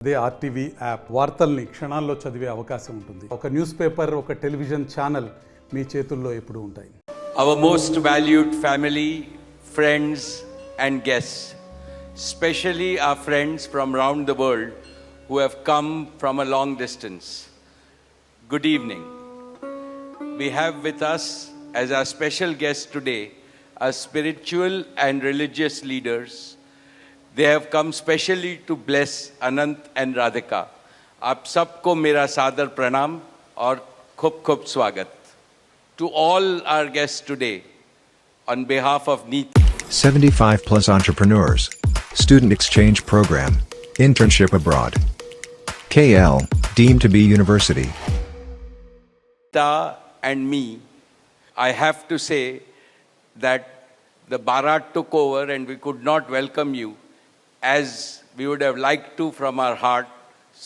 అదే RTV app వార్తల్ని క్షణాల్లో చదివే అవకాశం ఉంటుంది. ఒక న్యూస్ పేపర్, ఒక టెలివిజన్ ఛానల్ మీ చేతుల్లో ఎప్పుడూ ఉంటాయి. Our most valued family, friends and guests, especially our friends from around the world who have come from a long distance. Good evening. We have with us as our special guests today our spiritual and religious leaders. They have come specially to bless Anant and Radhika. आप सबको मेरा सादर प्रणाम और खूब खूब स्वागत. To all our guests today, on behalf of NEET 75 plus entrepreneurs, student exchange program, internship abroad. KL, deemed to be university. Ta and me, I have to say that the Bharat took over and we could not welcome you as we would have liked to from our heart.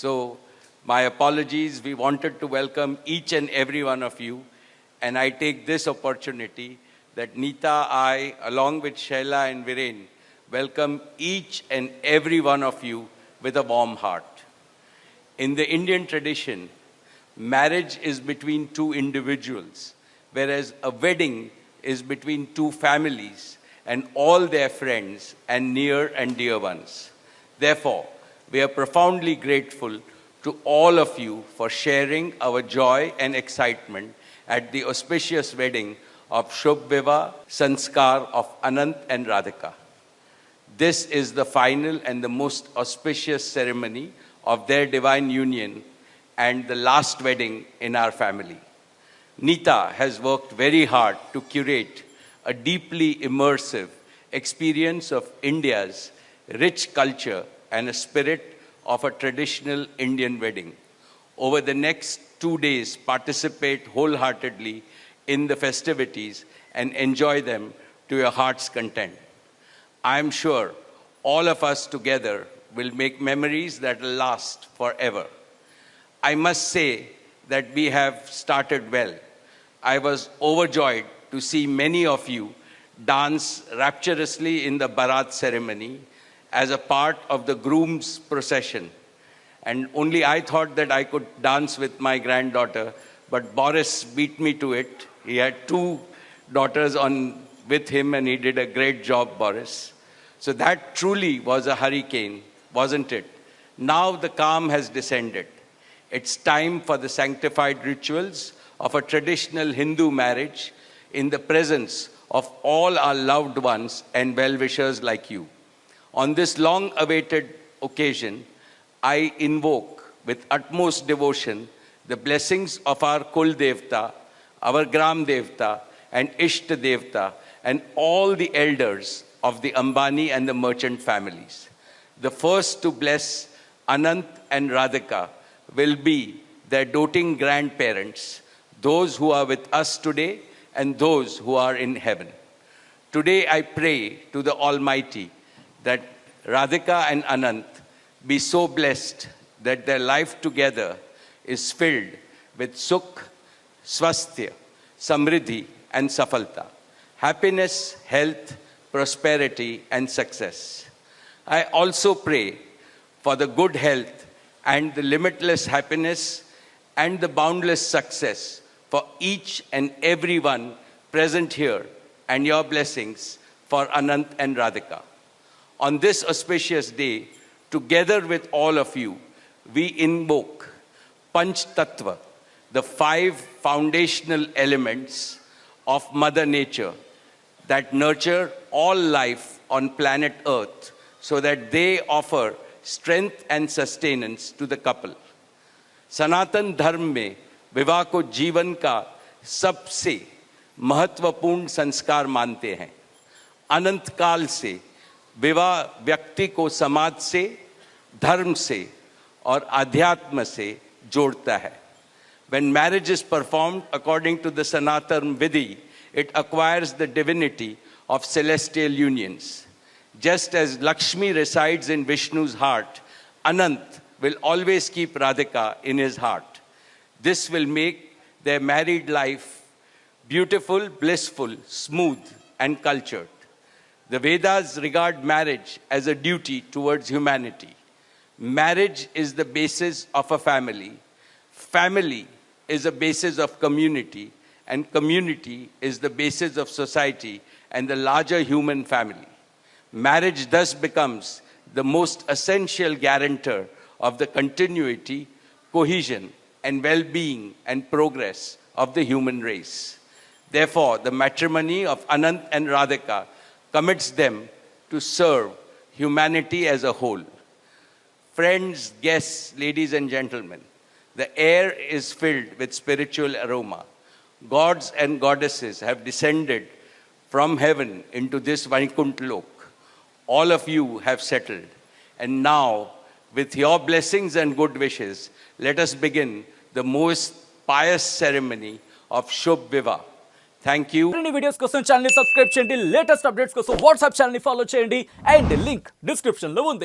So my apologies. We wanted to welcome each and every one of you. And I take this opportunity that Neeta, I, along with Shaila and Viren, welcome each and every one of you with a warm heart. In the Indian tradition, marriage is between two individuals, whereas a wedding is between two families and all their friends and near and dear ones. Therefore, we are profoundly grateful to all of you for sharing our joy and excitement at the auspicious wedding of Shubh Vivah Sanskar of Anant and Radhika. This is the final and the most auspicious ceremony of their divine union and the last wedding in our family. Neeta has worked very hard to curate a deeply immersive experience of India's rich culture and a spirit of a traditional Indian wedding. Over the next 2 days, participate wholeheartedly in the festivities and enjoy them to your heart's content. I am sure all of us together will make memories that will last forever. I must say that we have started well. I was overjoyed to see many of you dance rapturously in the Bharat ceremony as a part of the groom's procession. And only I thought that I could dance with my granddaughter, but Boris beat me to it. He had 2 daughters with him and he did a great job, Boris. So that truly was a hurricane, wasn't it? Now the calm has descended. It's time for the sanctified rituals of a traditional Hindu marriage in the presence of all our loved ones and well-wishers like you. On this long-awaited occasion, I invoke with utmost devotion the blessings of our Kul Devta, our Gram Devta, and Ishta Devta, and all the elders of the Ambani and the merchant families. The first to bless Anant and Radhika will be their doting grandparents, those who are with us today and those who are in heaven. Today I pray to the Almighty that Radhika and Anant be so blessed that their life together is filled with sukh, swasthya, samriddhi and safalta, happiness, health, prosperity and success. I also pray for the good health and the limitless happiness and the boundless success for each and every one present here and your blessings for Anant and Radhika. On this auspicious day, together with all of you, we invoke Panch Tattva, the 5 foundational elements of Mother Nature that nurture all life on planet Earth so that they offer strength and sustenance to the couple. Sanatan Dharma में विवाह को जीवन का सबसे महत्वपूर्ण संस्कार मानते हैं. अनंत काल से विवाह व्यक्ति को समाज से, धर्म से और अध्यात्म से जोड़ता है. When marriage is performed according to the Sanatan Vidhi, it acquires the divinity of celestial unions. Just as Lakshmi resides in Vishnu's heart, Anant will always keep Radhika in his heart. This will make their married life beautiful, blissful, smooth, and cultured. The Vedas regard marriage as a duty towards humanity. Marriage is the basis of a family. Family is a basis of community, and community is the basis of society and the larger human family. Marriage thus becomes the most essential guarantor of the continuity, cohesion, and well-being and progress of the human race. Therefore, the matrimony of Anant and Radhika commits them to serve humanity as a whole. Friends, guests, ladies and gentlemen, the air is filled with spiritual aroma. Gods and goddesses have descended from heaven into this Vaikuntha Lok. All of you have settled. And now, with your blessings and good wishes, let us begin the most pious ceremony of Shubh Vivah. Thank you. మరిన్ని videos కోసం channel ని subscribe చేయండి, latest updates కోసం WhatsApp channel ని follow చేయండి and link description లో ఉంది.